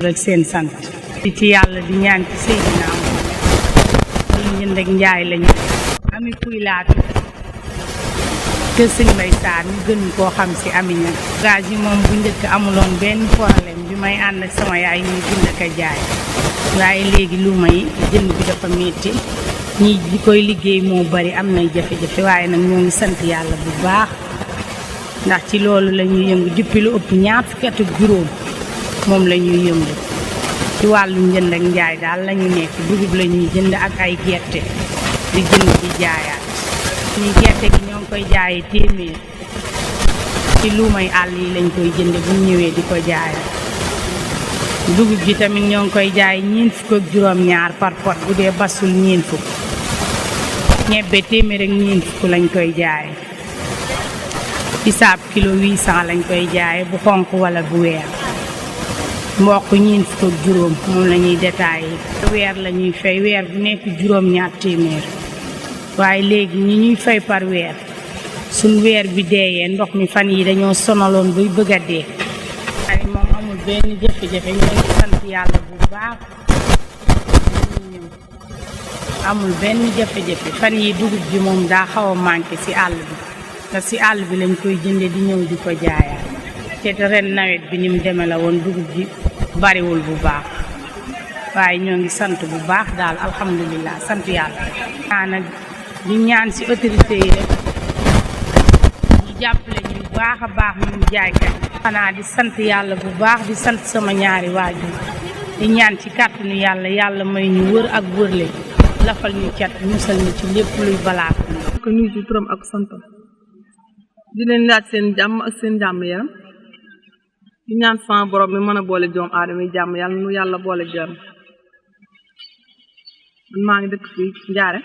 rek seen sant di ci yàlla di ñaan ci Seydina ñu njënd ak njaay lañu ami puy laatu kër sëñ Mbay Saar ñu gën koo xam ci Ami Ñang gaz yi moom bu njëkk amuloon benn problème bi may ànd ak sama yaay ñuy jënd ak a jaay waaye léegi lu may jënd bi dafa metti ñi di koy liggéey moo bari am nay jafe-jafe waaye nag ñoo ngi sant yàlla bu baax ndax ci loolu la ñuy yëngu depuis lu ëpp ñaar fukki at ak juróom moom la ñuy yëngu ci wàllu njënd ak njaay daal la ñu nekk dugub la ñuy jënd ak ay gerte di jënd di jaayaat ñi gerte gi ñoo ngi koy jaayee téeméer ci luumay àll yi lañ koy jënd bu ñëwee di ko jaayaat dugub ji tamit ñoo ngi koy jaay ñeent fukk ak juróom-ñaar par pot bu dee basul ñeent fukk ñebbe téeméer ak ñeent fukk lañ koy jaaye bisaab kilo 800 lañ koy jaaye bu xonq wala bu weer mboq ñeent fukk ak juróom moom la ñuy détaillé weer la ñuy fay weer bu nekk juróom-ñaar téeméer waaye léegi ñi ñuy fay par weer suñ weer bi deeyee ndox mi fan yi dañoo sonaloon buy bëgg a dee waaye moom amul benn jafe-jafe ñoo ngi sant yàlla bu baax ñëw amul benn jafe-jafe fan yi dugub ji moom daa xaw a manqué ci àll bi te ci àll bi lañ koy jënde di ñëw di ko jaayaat te ren nawet bi ni mu deme la woon dugub ji bariwul bu baax waaye ñoo ngi sant bu baax daal alhamdulilah sant yàlla nag di ñaan ci autorité yi rek ñu jàppale ñu bu baax a baax ñun jaaykat xanaa di sant yàlla bu baax di sant sama ñaari waajur di ñaan ci kàttanu yàlla yàlla may ñu wër ak wërle lafal ñu cat musal ñu ci lépp luy balaa ko nuyu ci turam ak santam di leen laaj seen jàmm ak seen jàmm yaram di ñaan sama borom mi mën a boole doom aadama yi jàmm yàlla nu yàlla boole jàmm man maa ngi dëkk fii Njaare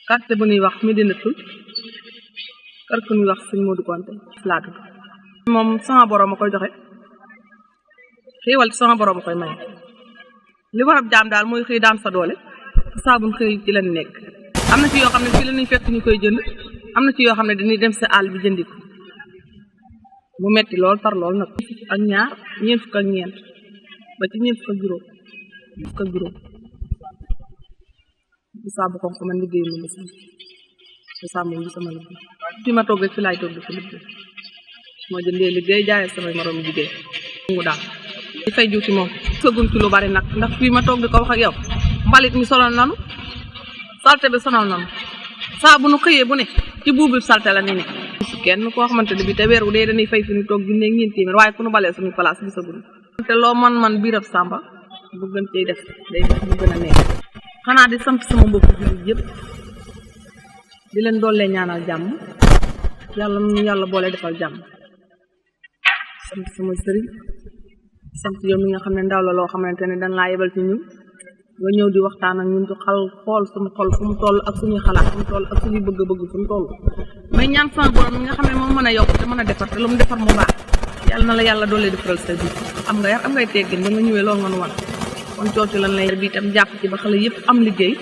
quartier bu ñuy wax Medina Tul kër ku ñuy wax sëñ Modou Konte laatu moom sama borom a koy joxe xéewal sama borom a koy maye li war ab jaam daal mooy xëy daan sa doole saabun xëy ci lañ nekk am na ci yoo xam ne fii la ñuy fekk ñu koy jënd am na ci yoo xam ne dañuy dem sa àll bi jëndi ko mu metti lool tar lool nag ak ñaar ñeent fukk ak ñeent ba ci ñeent fukk ak juróom bisaab bu xonq man liggéey ma bisaab moom bi sama liggéey fi ma toog rek fi laay toog di fi liggéey moo jëndee liggéey jaayee samay morom liggéey ngu daal di fay jiw ci moom sëgum ci lu bari nag ndax fii ma toog di ko wax ak yow mbalit mi sonal nanu salte bi sonal nanu saa bu nu xëyee bu ne ci buubu salte la ni ne kenn koo xamante ne bi te weer wu dee dañuy fay fi ñu toog junne ak ñeent téeméer waaye ku nu balee suñu place bi sagul te loo man biirab sàmba bu gën cay def day def mu gën a nekk xanaa di sant sama mbokku jullit yëpp di leen doole ñaanal jàmm yàlla nu yàlla boole defal jàmm sant sama sëriñ sant yow mi nga xam ne ndaw la loo xamante ne dañ laa yebal ci ñun nga ñëw di waxtaan ak ñun di xool suñu xol fu mu toll ak suñuy xalaat fu mu toll ak suñuy bëgg-bëgg fu mu toll mais ñaan sama borom mi nga xam ne moom mën a yokk te mën a defar te lu mu defar mu baax yàlla na la yàlla doole defaral sa bi am nga yar am ngay teggin ba nga ñëwee loolu nga nu wan kon coocu lan lay bi itam jàpp ci ba xale yëpp am liggéey